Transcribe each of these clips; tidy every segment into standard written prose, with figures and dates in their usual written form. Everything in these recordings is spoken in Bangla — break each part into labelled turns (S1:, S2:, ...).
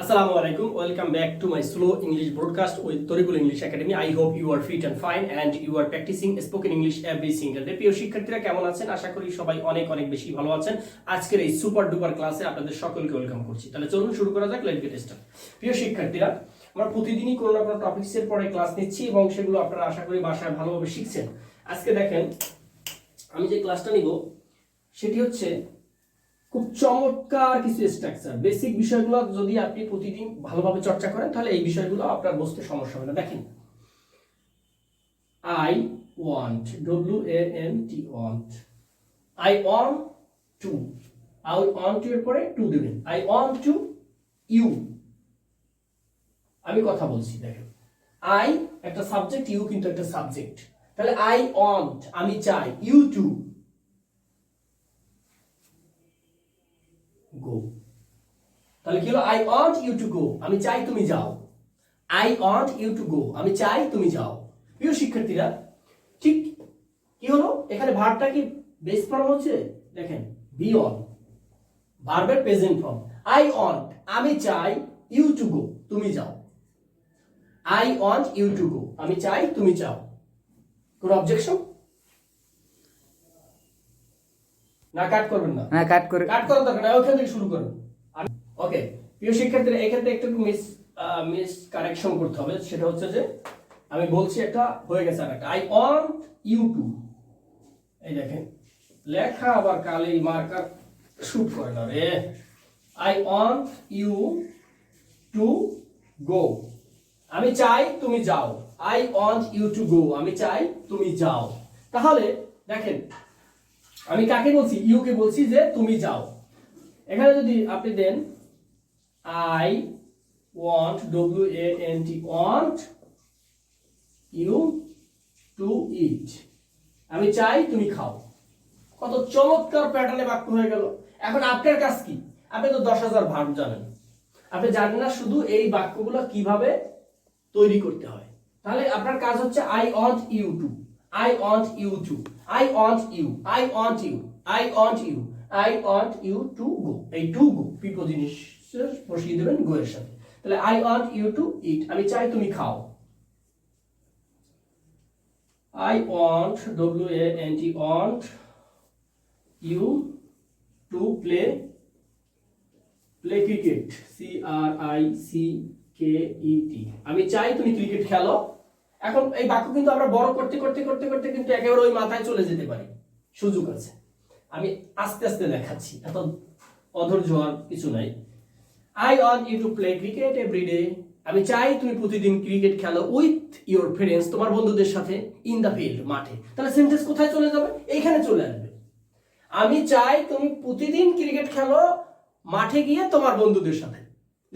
S1: Assalamu alaikum. Welcome back to my slow English broadcast with Torikul English Academy. I hope you are fit and fine and you are practicing spoken English every single day. প্রিয় শিক্ষার্থীরা কেমন আছেন? আশা করি সবাই অনেক অনেক বেশি ভালো আছেন। আজকের এই সুপার ডুপার ক্লাসে আপনাদের সকলকে ওয়েলকাম করছি। তাহলে চলুন শুরু করা যাক। Let's get start. প্রিয় শিক্ষার্থীরা, আমরা প্রতিদিনই কোনো না কোনো টপিকসের পরে ক্লাস নিচ্ছি এবং সেগুলো আপনারা আশা করি বাসায় ভালোভাবে শিখছেন। আজকে দেখেন আমি যে ক্লাসটা নিব সেটি হচ্ছে খুব চমৎকার কিছু স্ট্রাকচার, বেসিক বিষয়গুলো যদি আপনি প্রতিদিন ভালোভাবে চর্চা করেন তাহলে এই বিষয়গুলো আপনার বুঝতে সমস্যা হবে না। দেখেন, I want, WANT, want, I want to, I want to এর পরে টু দেবেন, আই ওয়ান্ট টু ইউ। আমি কথা বলছি, দেখেন আই একটা সাবজেক্ট, ইউ কিন্তু একটা সাবজেক্ট। তাহলে আই ওয়ান্ট আমি চাই, ইউ টু গো। তাহলে কি হলো? I want you to go, আমি চাই তুমি যাও। I want you to go, আমি চাই তুমি যাও। প্রিয় শিক্ষার্থীরা, ঠিক কি হলো? এখানে ভার্বটা কি বেস ফর্ম হচ্ছে? দেখেন বি অন, ভার্বের প্রেজেন্ট ফর্ম। আই ওয়ান্ট আমি চাই, ইউ টু গো তুমি যাও। I want you to go, আমি চাই তুমি যাও। কোনো অবজেকশন? না কাট করবেন না?
S2: হ্যাঁ, কাট করার
S1: দরকার নাই, ওখান থেকে শুরু করুন। ওকে প্রিয় শিক্ষার্থীরা, এখান থেকে একটু মিস কারেকশন করতে হবে। সেটা হচ্ছে যে আমি বলছি একটা হয়ে গেছে আর একটা, আই ওয়ান্ট ইউ টু, এই দেখেন লেখা আবার কালি মার্কার শুট করে না রে। I want you to go, আমি চাই তুমি যাও। I want you to go, আমি চাই তুমি যাও। তাহলে দেখেন আমি কাকে বলছি? ইউ কে বলছি যে তুমি যাও। এখানে যদি আপনি then I want, WANT, want you to eat, আমি চাই তুমি খাও। কত চমৎকার প্যাটার্নে বাক্য হয়ে গেল। এখন আপনার কাজ কি? আপনি তো 10,000 ভার্ব জানেন, আপনি জানেন না শুধু এই বাক্যগুলো কিভাবে তৈরি করতে হয়। তাহলে আপনার কাজ হচ্ছে I want you to, I want you to, I want you, I want you, I want you, I want you to go। এই টু গো প্রিপোজিশন বসিয়ে দেবেন গো এর সাথে। তাহলে I want you to eat, আমি চাই তুমি খাও। I want, WANT, want you to play cricket, CRICKET, আমি চাই তুমি ক্রিকেট খেলো। এখন এই বাক্য কিন্তু আমরা বড় করতে করতে করতে করতে কিন্তু একেবারে ওই মাথায় চলে যেতে পারি, সুযোগ আছে। আমি আস্তে আস্তে দেখাচ্ছি, এত অধৈর্য হওয়ার কিছু নাই। I want you to play cricket everyday, আমি চাই তুমি প্রতিদিন ক্রিকেট খেলো উইথ ইওর ফ্রেন্ডস, তোমার বন্ধুদের সাথে, ইন দ্য ফিল্ড, মাঠে। তাহলে সেন্টেন্স কোথায় চলে যাবে? এইখানে চলে আসবে। আমি চাই তুমি প্রতিদিন ক্রিকেট খেলো মাঠে গিয়ে তোমার বন্ধুদের সাথে।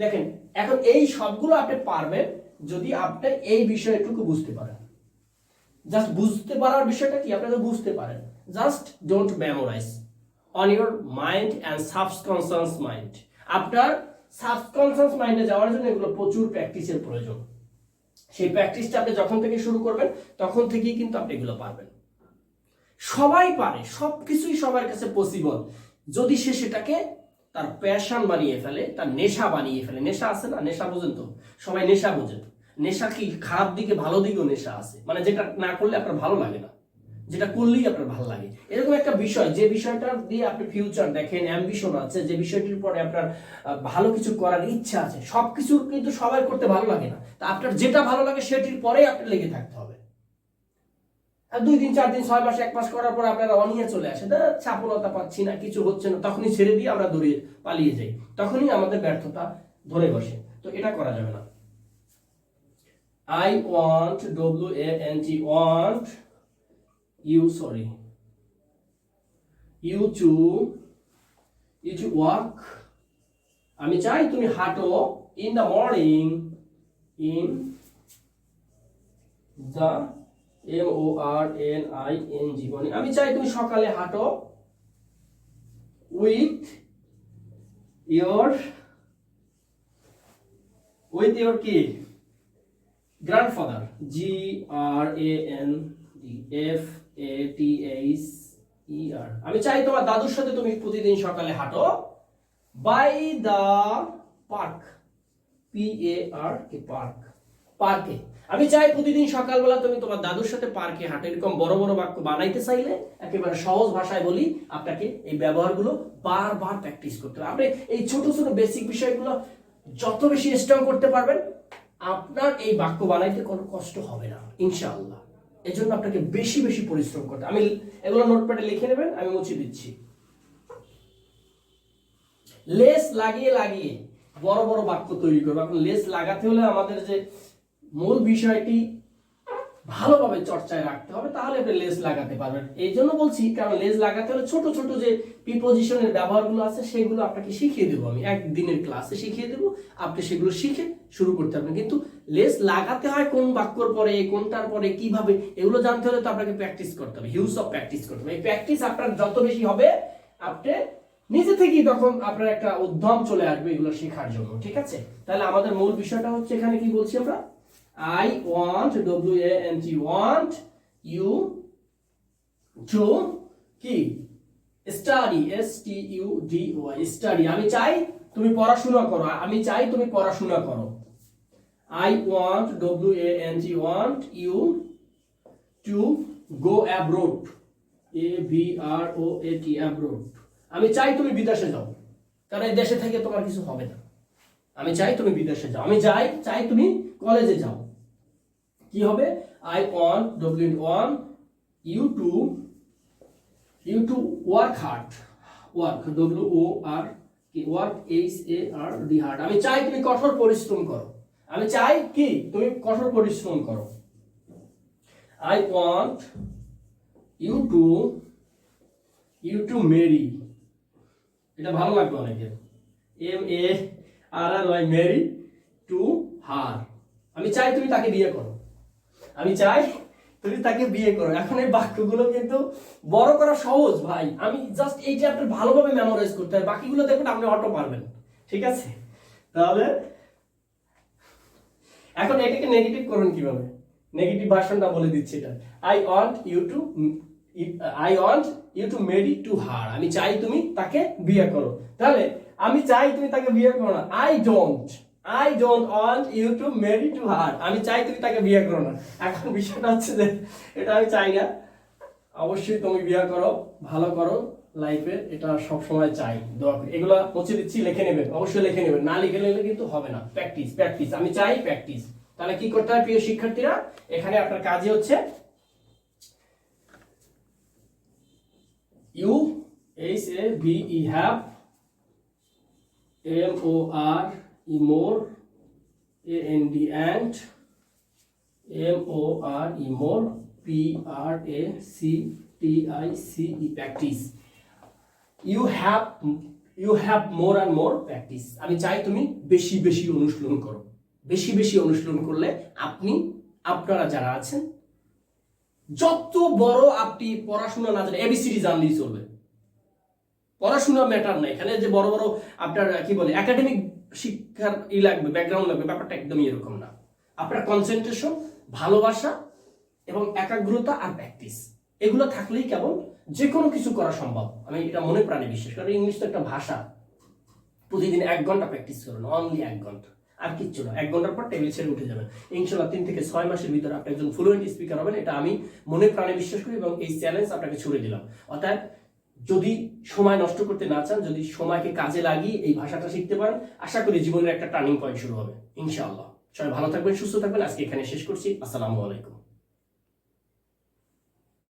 S1: দেখেন এখন এই সবগুলো আপনি পারবেন যদি আপনি এই বিষয়টুকু বুঝতে পারেন। জাস্ট বুঝতে পারার বিষয়টা কি আপনারা বুঝতে পারেন। Just don't memorize on your mind and subconscious mind. আপনার সাবকনসিয়াস মাইন্ডে যাওয়ার জন্য এগুলো প্রচুর প্র্যাকটিসের প্রয়োজন। সেই প্র্যাকটিসটা আপনি যখন থেকে শুরু করবেন তখন থেকেই কিন্তু আপনি এগুলো পারবেন। সবাই পারে, সবকিছুই সবার কাছে পসিবল যদি সে সেটাকে তার প্যাশন বানিয়ে ফেলে, তার নেশা বানিয়ে ফেলে। নেশা আছে না? নেশা বোঝেন তো? সবাই নেশা বোঝেন। নেশা কি খারাপ দিকে ভালো দিকেও নেশা আছে, মানে যেটা না করলে আপনার ভালো লাগে না, যেটা করলেই আপনার ভালো লাগে। এরকম একটা বিষয়, যে বিষয়টা দিয়ে আপনি ফিউচার দেখেন, অ্যাম্বিশন আছে, যে বিষয়টির পরে আপনার ভালো কিছু করার ইচ্ছা আছে, সবকিছু কিন্তু সবাই করতে ভালো লাগে না। তা আপনার যেটা ভালো লাগে সেটির পরেই আপনার লেগে থাকতে হবে। আর 2 দিন 4 দিন 6 মাস 1 মাস করার পর আপনারা অনীহা চলে আসে, সফলতা পাচ্ছি না, কিছু হচ্ছে না, তখনই ছেড়ে দিয়ে আমরা দৌড়িয়ে পালিয়ে যাই, তখনই আমাদের ব্যর্থতা ধরে বসে। তো এটা করা যাবে না। I want, WANT, want you, you to walk, আমি চাই তুমি হাঁটো, in the morning, in the MORNING, আমি চাই তুমি সকালে হাঁটো, with your কি গ্র্যান্ডফাদার, GRANDFATHER, আমি চাই তোমার দাদুর সাথে তুমি প্রতিদিন সকালে হাঁটো, by the park, PARK, park, পার্কে। আমি চাই প্রতিদিন সকালবেলা তুমি তোমার দাদুর সাথে পার্কে হাঁটো। এরকম বড় বড় বাক্য বানাইতে চাইলে একেবারে সহজ ভাষায় বলি, আপনাকে এই ব্যবহারগুলো বারবার প্র্যাকটিস করতে হবে। আপনি এই ছোট ছোট বেসিক বিষয়গুলো যত বেশি স্ট্রং করতে পারবেন, আপনার এই বাক্য বানাইতে কোনো কষ্ট হবে না ইনশাআল্লাহ। এই জন্য আপনাকে বেশি বেশি পরিশ্রম করতে। আমি এগুলো নোটপ্যাডে লিখে নেবেন, আমি মুছে দিচ্ছি। লেস লাগিয়ে লাগিয়ে বড় বড় বাক্য তৈরি করবো। এখন লেস লাগাতে হলে আমাদের যে মূল বিষয়টি ভালোভাবে চর্চায় রাখতে হবে, তাহলে আপনি লেস লাগাতে পারবেন। এই জন্য বলছি, কারণ লেস লাগাতে হলে ছোট ছোট যে প্রিপজিশনের ব্যবহারগুলো আছে সেগুলো আপনাকে শিখিয়ে দেবো। আমি একদিনের ক্লাসে শিখিয়ে দেবো, আপনি সেগুলো শিখে শুরু করতে পারবেন। কিন্তু লেস লাগাতে হয় কোন বাক্যর পরে, কোনটার পরে, কিভাবে, এগুলো জানতে হলে তো আপনাকে প্র্যাকটিস করতে হবে, হিউজ অফ প্র্যাকটিস করতে হবে। এই প্র্যাকটিস আপনার যত বেশি হবে, আপনি নিজে থেকেই তখন আপনার একটা উদ্যম চলে আসবে এগুলো শেখার জন্য। ঠিক আছে, তাহলে আমাদের মূল বিষয়টা হচ্ছে, এখানে কি বলছি আমরা, I want, WANT, want you to কি study, STUDY, study। আমি চাই তুমি পড়াশোনা করো, আমি চাই তুমি পড়াশোনা করো। I want, WANT, want you to go abroad, ABROAD, abroad। আমি চাই তুমি বিদেশে যাও, কারণ এই দেশে থেকে তোমার কিছু হবে না। আমি চাই তুমি বিদেশে যাও। আমি চাই তুমি কলেজে যাও। কি হবে, I want, want you to work hard, work, work, HARD, hard। আমি চাই তুমি কঠোর পরিশ্রম করো। আমি চাই কি তুমি কঠোর পরিশ্রম করো। I want you to marry, এটা ভালো লাগবে অনেকের, MARRY, marry to her। আমি চাই তুমি তাকে বিয়ে করো। আমি চাই তুমি তাকে বিয়ে করো। এখন এই বাক্যগুলো কিন্তু বড় করা সহজ ভাই, আমি জাস্ট এইটা আপনার ভালোভাবে মেমোরাইজ করতে হবে, বাকিগুলো দেখুন আপনি অটো পারবেন। ঠিক আছে, তাহলে এখন এটাকে নেগেটিভ করুন কিভাবে, নেগেটিভ ভার্সনটা বলে দিচ্ছি। এটা I want you to marry to her। আমি চাই তুমি তাকে বিয়ে করো। তাহলে আমি চাই তুমি তাকে বিয়ে করো না, I don't want you to marry to her। আমি চাই তুমি তাকে বিয়ে করো না। এখন বিষয়টা হচ্ছে যে এটা আমি চাই না, অবশ্যই তুমি বিয়ে করো, ভালো করো লাইফে, এটা সব সময় চাই, দোয়া করি। এগুলো মুছে দিচ্ছি, লিখে নেবেন, অবশ্যই লিখে নেবেন, না লিখে নিলে কিন্তু হবে না। প্র্যাকটিস, আমি চাই প্র্যাকটিস। তাহলে কি করতে হয় প্রিয় শিক্ষার্থীরা, এখানে আপনার কাজই হচ্ছে UHAVE, have, MORE, more, AND, and, MORE, more, PRACTICE, practice। You have more and more practice। আমি চাই তুমি বেশি বেশি অনুশীলন করো। বেশি বেশি অনুশীলন করলে আপনারা যারা আছেন, যত বড় আপনি পড়াশোনা না জানেন, ABCD জানলেই চলবে, পড়াশোনা ম্যাটার না এখানে। যে বড় বড় আপনার কি বলে একাডেমিক শিক্ষার লাগবে, ব্যাকগ্রাউন্ড লাগবে, ব্যাপারটা একদমই এরকম না। আপনার কনসেন্ট্রেশন, ভালোবাসা এবং একাগ্রতা আর প্র্যাকটিস, এগুলো থাকলেই কেবল যে কোনো কিছু করা সম্ভব। আমি এটা মনে প্রাণে বিশ্বাস করি। ইংলিশ তো একটা ভাষা, প্রতিদিন 1 ঘন্টা প্র্যাকটিস করুন, অনলি 1 ঘন্টা, আর কিচ্ছু না। 1 ঘন্টার পর টেবিল ছেড়ে উঠে যাবেন ইনশাআল্লাহ। 3 থেকে 6 মাসের ভিতরে আপনি একজন ফ্লুয়েন্ট স্পিকার হবেন, এটা আমি মনে প্রাণে বিশ্বাস করি এবং এই চ্যালেঞ্জ আপনাকে ছুড়ে দিলাম। অর্থাৎ যদি সময় নষ্ট করতে না চান, যদি সময়কে কাজে লাগিয়ে এই ভাষাটা শিখতে পারেন, আশা করি জীবনের একটা টার্নিং পয়েন্ট শুরু হবে ইনশাআল্লাহ। সবাই ভালো থাকবেন, সুস্থ থাকবেন। আজকে এখানে শেষ করছি। আসসালামু আলাইকুম।